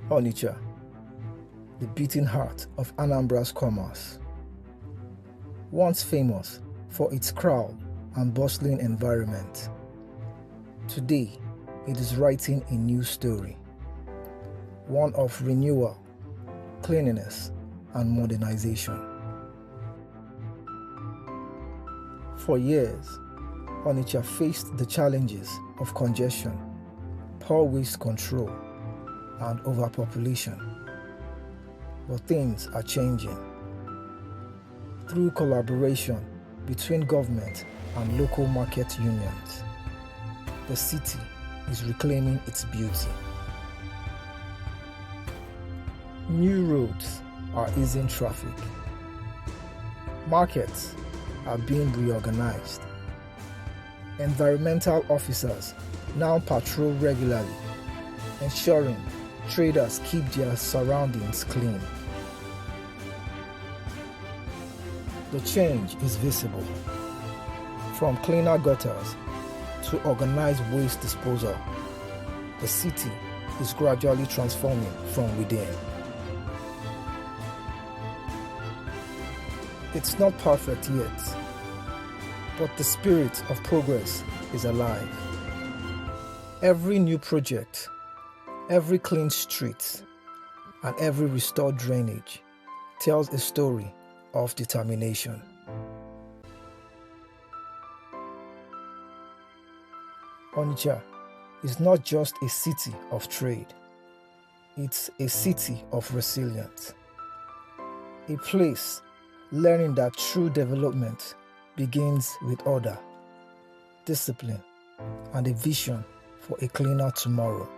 Onitsha, the beating heart of Anambra's commerce. Once famous for its crowd and bustling environment, today it is writing a new story, one of renewal, cleanliness, and modernization. For years, Onitsha faced the challenges of congestion, poor waste control, and overpopulation. But things are changing. Through collaboration between government and local market unions, the city is reclaiming its beauty. New roads are easing traffic. Markets are being reorganized. Environmental officers now patrol regularly, ensuring traders keep their surroundings clean. The change is visible. From cleaner gutters to organized waste disposal, the city is gradually transforming from within. It's not perfect yet, but the spirit of progress is alive. Every new project, every clean street, and every restored drainage tells a story of determination. Onitsha is not just a city of trade, it's a city of resilience. A place learning that true development begins with order, discipline, and a vision for a cleaner tomorrow.